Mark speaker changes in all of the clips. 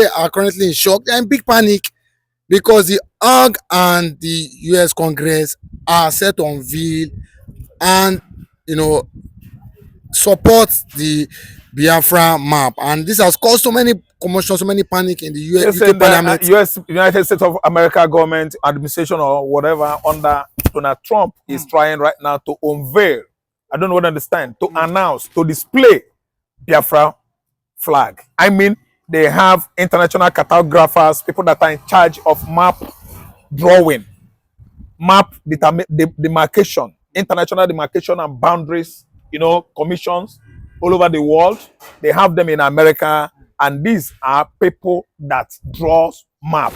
Speaker 1: UK are currently in shock. They're in big panic because the AG and the US Congress are set to unveil and you know support the Biafra map, and this has caused so many commotion, so many panic in the
Speaker 2: They're
Speaker 1: UK
Speaker 2: saying the
Speaker 1: Parliament.
Speaker 2: United States of America government administration or whatever under Donald Trump is trying right now to unveil, I don't know what I understand, to announce, to display Biafra flag. I mean, they have international cartographers, people that are in charge of map drawing, map demarcation, international demarcation and boundaries, commissions all over the world. They have them in America, and these are people that draws map.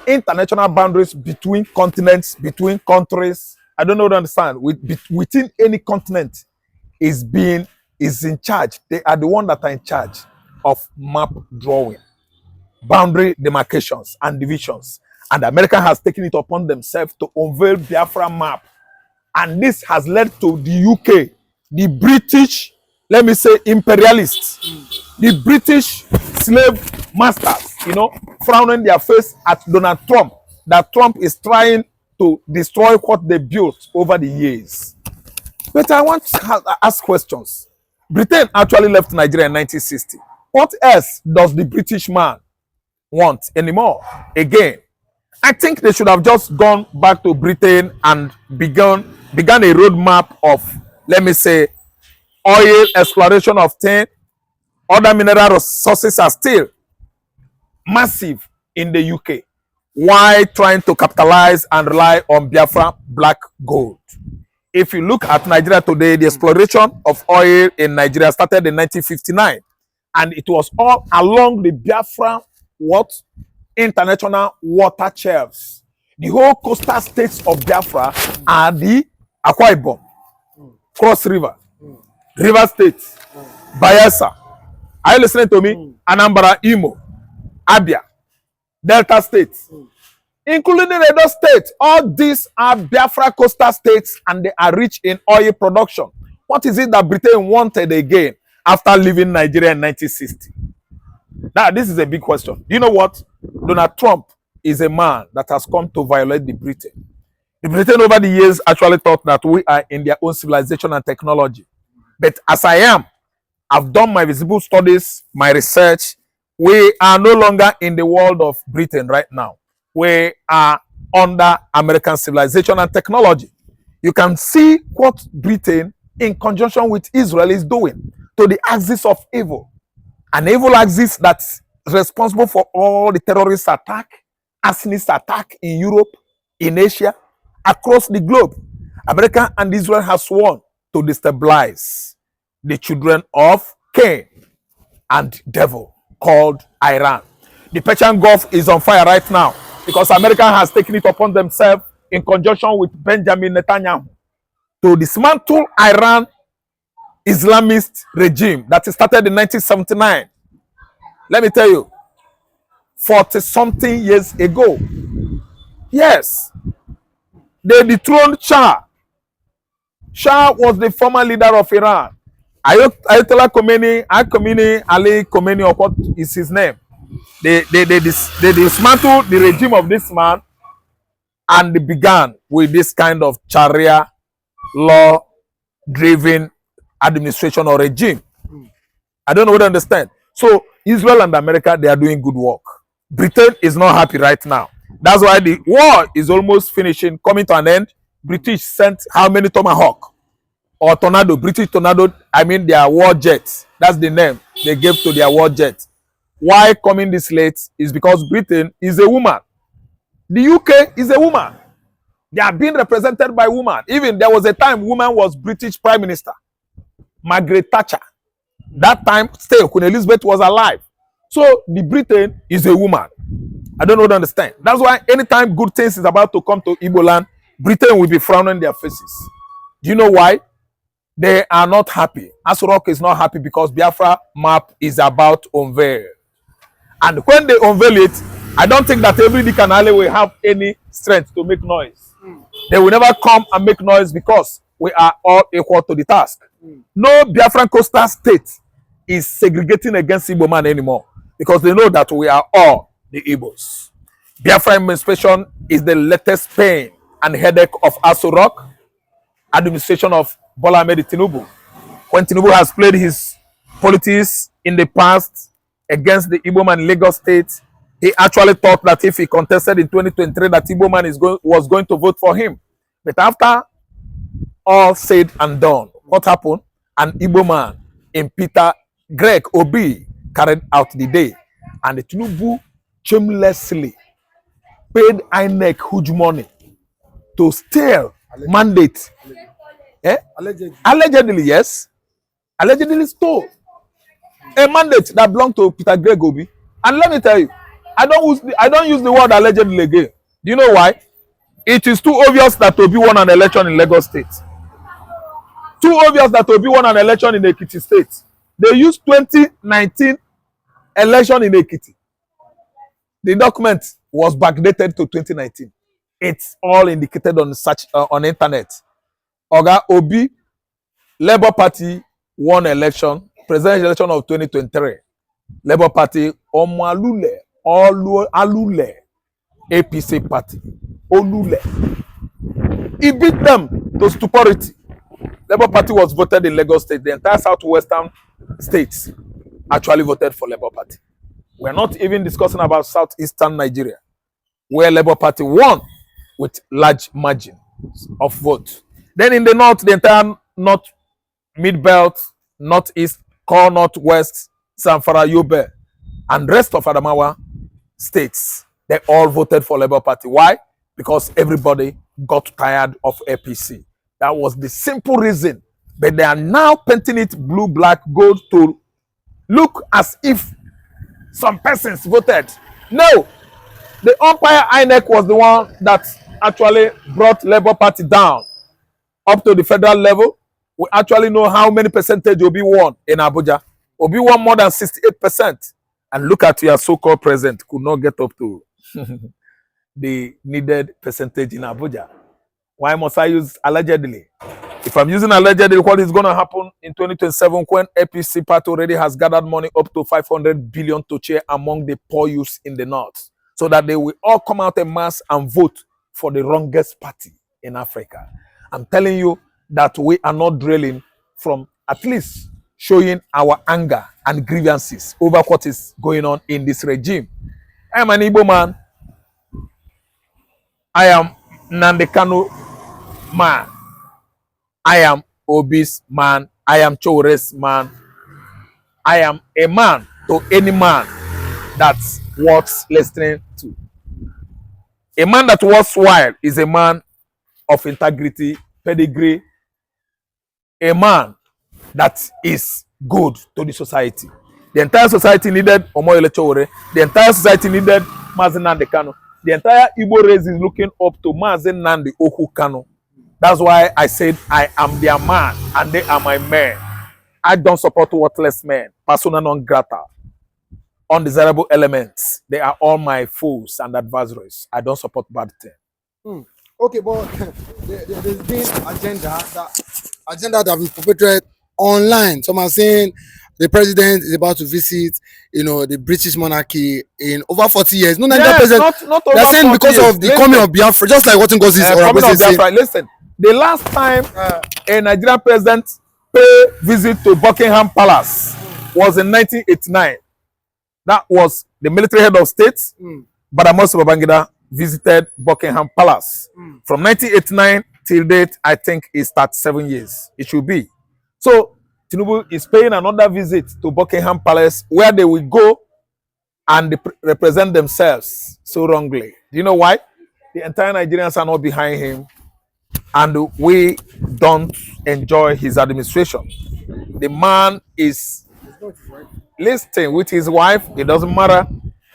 Speaker 2: International boundaries between continents, between countries. I don't know what to understand. Within any continent is in charge. They are the one that are in charge of map drawing, boundary demarcations and divisions. And America has taken it upon themselves to unveil Biafra map. And this has led to the UK, the British, let me say, imperialists, the British slave masters, frowning their face at Donald Trump, that Trump is trying to destroy what they built over the years. But I want to ask questions. Britain actually left Nigeria in 1960. What else does the British man want anymore? Again, I think they should have just gone back to Britain and began a roadmap of, let me say, oil exploration of tin. Other mineral resources are still massive in the UK. Why trying to capitalize and rely on Biafra black gold? If you look at Nigeria today, the exploration of oil in Nigeria started in 1959, and it was all along the Biafra international water shelves. The whole coastal states of Biafra are the Akwa Ibom, Cross River, River State, Bayelsa. Are you listening to me? Anambra, Imo, Abia, Delta States, including Edo State. All these are Biafra coastal states, and they are rich in oil production. What is it that Britain wanted again after leaving Nigeria in 1960? Now, this is a big question. You know what? Donald Trump is a man that has come to violate the Britain. The Britain over the years actually thought that we are in their own civilization and technology. But as I've done my visible studies, my research. We are no longer in the world of Britain right now. We are under American civilization and technology. You can see what Britain, in conjunction with Israel, is doing to the axis of evil. An evil axis that's responsible for all the terrorist attack, arsonist attack in Europe, in Asia, across the globe. America and Israel have sworn to destabilize the children of Cain and devil called Iran. The Persian Gulf is on fire right now because America has taken it upon themselves in conjunction with Benjamin Netanyahu to dismantle Iran Islamist regime that started in 1979. Let me tell you, 40-something years ago. Yes, they dethroned Shah. Shah was the former leader of Iran. Ayatollah Khomeini, Ali Khomeini, or what is his name? They dismantled the regime of this man, and they began with this kind of Sharia law-driven administration or regime. I don't know what to understand. So Israel and America, they are doing good work. Britain is not happy right now. That's why the war is almost finishing, coming to an end. British sent how many Tomahawk or Tornado? British Tornado, I mean their war jets. That's the name they gave to their war jets. Why coming this late is because Britain is a woman. The UK is a woman. They are being represented by women. Even there was a time woman was British Prime Minister, Margaret Thatcher. That time, still, Queen Elizabeth was alive. So the Britain is a woman. I don't know to understand. That's why anytime good things is about to come to Igbo land, Britain will be frowning their faces. Do you know why? They are not happy. Asorok is not happy because Biafra map is about to unveil. And when they unveil it, I don't think that every Dikanale will have any strength to make noise. They will never come and make noise because we are all equal to the task. No Biafran coastal state is segregating against Igbo man anymore. because they know that we are all the Igbos. Biafra administration is the latest pain and headache of Aso Rock administration of Bola Ahmed Tinubu. When Tinubu has played his politics in the past against the Igbo man in Lagos State, he actually thought that if he contested in 2023 that Igbo man was going to vote for him. But after all said and done, what happened? An Igbo man in Peter Greg Obi carried out the day, and the Tinubu shamelessly paid INEC huge money to steal mandate. Allegedly, yes. Allegedly stole a mandate that belonged to Peter Greg Obi. And let me tell you, I don't use the word allegedly again. Do you know why? It is too obvious that Obi won an election in Lagos State. Too obvious that Obi won an election in Ekiti State. They used 2019 election in Ekiti. The document was backdated to 2019. It's all indicated on search on internet. Oga Obi, Labour Party won election, presidential election of 2023. Labour Party, Alule, APC Party, Olule. He beat them to stupidity. Labour Party was voted in Lagos State. The entire southwestern states actually voted for Labour Party. We're not even discussing about southeastern Nigeria, where Labour Party won with large margin of vote. Then in the north, the entire north, mid-belt, northeast, core northwest, Zamfara, Yobe, and rest of Adamawa states, they all voted for Labour Party. Why? Because everybody got tired of APC. That was the simple reason. But they are now painting it blue, black, gold to look as if some persons voted. No, the umpire INEC was the one that actually brought Labour Party down up to the federal level. We actually know how many percentage Obi won in Abuja. Obi won more than 68%. And look at your so-called president, could not get up to the needed percentage in Abuja. Why must I use allegedly? If I'm using allegedly, what is going to happen in 2027 when APC party already has gathered money up to 500 billion to share among the poor youths in the north, so that they will all come out en masse and vote for the wrongest party in Africa? I'm telling you that we are not drilling from at least showing our anger and grievances over what is going on in this regime. I am an Igbo man. I am Nandekano man. I am Obi's man. I am Chore's man. I am a man to any man that's worth listening to. A man that works wild is a man of integrity, pedigree, a man that is good to the society. The entire society needed Omoyele Chowore. The entire society needed Mazi Nnamdi Kanu. The entire Igbo race is looking up to Mazi Nnamdi Oku Kanu. That's why I said I am their man and they are my men. I don't support worthless men, persona non grata, undesirable elements. They are all my foes and adversaries. I don't support bad things.
Speaker 1: Okay, but there's been agenda that we perpetrate online. Some are saying the president is about to visit, the British monarchy in over 40 years. No, Nigerian president.
Speaker 2: Not
Speaker 1: They're saying because of the coming of Biafra, just like what Ngozi is saying.
Speaker 2: Listen, the last time a Nigerian president paid visit to Buckingham Palace was in 1989. That was the military head of state, Badamos Babangida, visited Buckingham Palace. From 1989 till date, I think it's 37 years. It should be. So Tinubu is paying another visit to Buckingham Palace, where they will go and represent themselves so wrongly. Do you know why? The entire Nigerians are not behind him, and we don't enjoy his administration. The man is listening with his wife. It doesn't matter.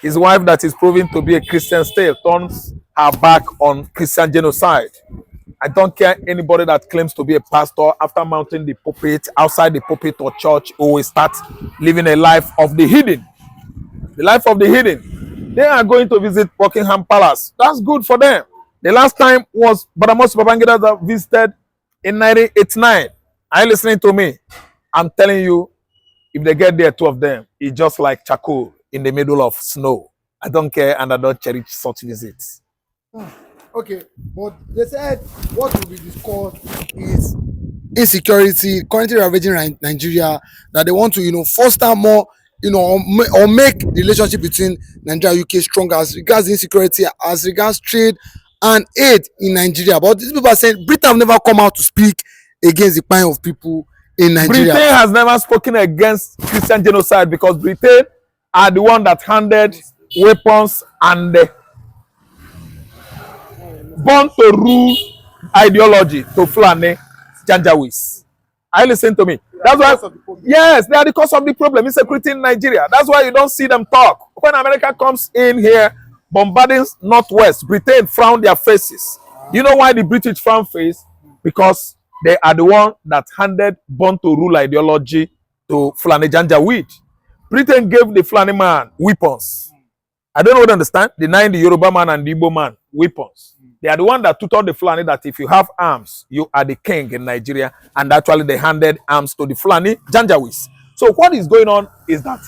Speaker 2: His wife, that is proven to be a Christian still, turns her back on Christian genocide. I don't care anybody that claims to be a pastor after mounting the pulpit, outside the pulpit or church, who will start living a life of the hidden. The life of the hidden. They are going to visit Buckingham Palace. That's good for them. The last time was Badamos Babangida that visited in 1989. Are you listening to me? I'm telling you, if they get there, two of them, it's just like charcoal in the middle of snow. I don't care and I don't cherish such visits.
Speaker 1: Okay, but they said what will be discussed is insecurity currently ravaging Nigeria. That they want to, foster more, or make the relationship between Nigeria and UK stronger as regards insecurity, as regards trade and aid in Nigeria. But these people are saying Britain have never come out to speak against the plight of people in Nigeria.
Speaker 2: Britain has never spoken against Christian genocide because Britain are the one that handed weapons and born to rule ideology to Fulani Janjaweeds. Are you listening to me? That's why, yes, they are the cause of the problem. Insecurity in Nigeria. That's why you don't see them talk. When America comes in here, bombarding Northwest, Britain frown their faces. You know why the British frown face? Because they are the one that handed born to rule ideology to Fulani Janjaweed. Britain gave the Fulani man weapons. I don't know what to understand. Denying the Yoruba man and the Igbo man weapons. They are the one that tutored the Fulani that if you have arms, you are the king in Nigeria. And actually they handed arms to the Fulani Janjaweeds. So what is going on is that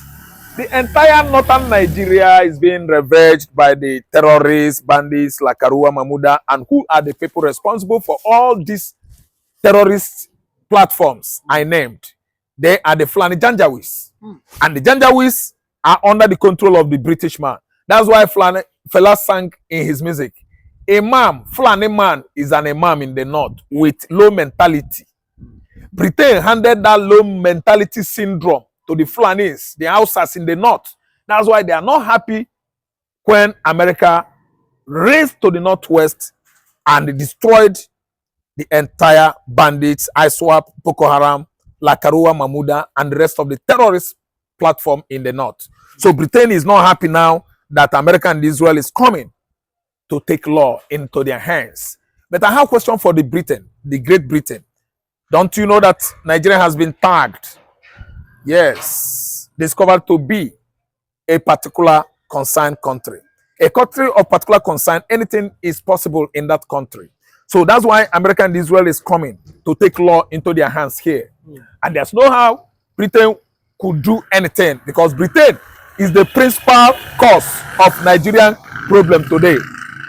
Speaker 2: the entire northern Nigeria is being ravaged by the terrorists, bandits like Karua Mamuda, and who are the people responsible for all these terrorist platforms I named. They are the Fulani Janjaweeds. And the Janjaweeds are under the control of the British man. That's why Fela sang in his music, Imam, Fulani man is an imam in the north with low mentality. Britain handed that low mentality syndrome to the Fulanis, the Hausas in the north. That's why they are not happy when America raced to the northwest and destroyed the entire bandits, ISWAP, Boko Haram, Lakarua, Mamuda, and the rest of the terrorist platform in the north. So Britain is not happy now that America and Israel is coming to take law into their hands. But I have a question for the Britain, the Great Britain. Don't you know that Nigeria has been tagged? Yes, discovered to be a particular concerned country. A country of particular concern, anything is possible in that country. So that's why America and Israel is coming to take law into their hands here. And there's no how Britain could do anything because Britain is the principal cause of Nigerian problem today.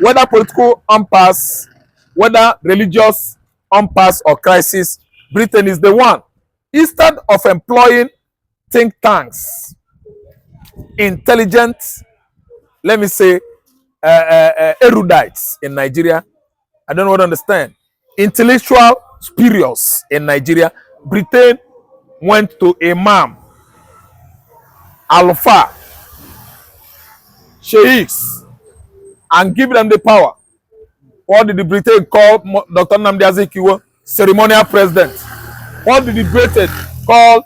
Speaker 2: Whether political impasse, whether religious impasse or crisis, Britain is the one. Instead of employing think tanks, intelligent, let me say, erudites in Nigeria, I don't know what to understand, intellectual spurious in Nigeria, Britain went to Imam, Alpha, Sheikhs, and give them the power. What did the Britain call Dr. Nnamdi Azikiwe? Ceremonial president. What did the Britain call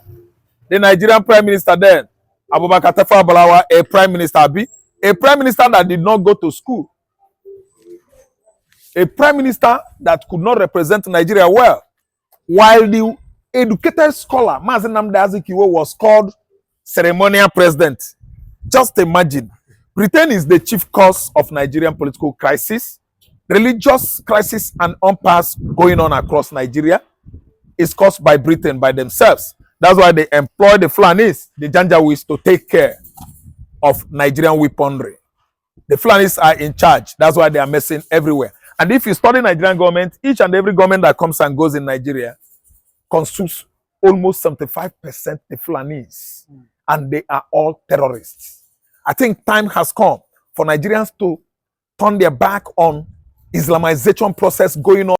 Speaker 2: the Nigerian Prime Minister then? Abubakar Tafawa Balewa, a Prime Minister, a Prime Minister that did not go to school. A Prime Minister that could not represent Nigeria well. While the educated scholar, Mazi Nnamdi Azikiwe, was called ceremonial president. Just imagine. Britain is the chief cause of Nigerian political crisis. Religious crisis and impasse going on across Nigeria is caused by Britain by themselves. That's why they employ the Fulanis, the Janjaweeds, to take care of Nigerian weaponry. The Fulanis are in charge. That's why they are messing everywhere. And if you study Nigerian government, each and every government that comes and goes in Nigeria constitutes almost 75% the Fulanis. And they are all terrorists. I think time has come for Nigerians to turn their back on Islamization process going on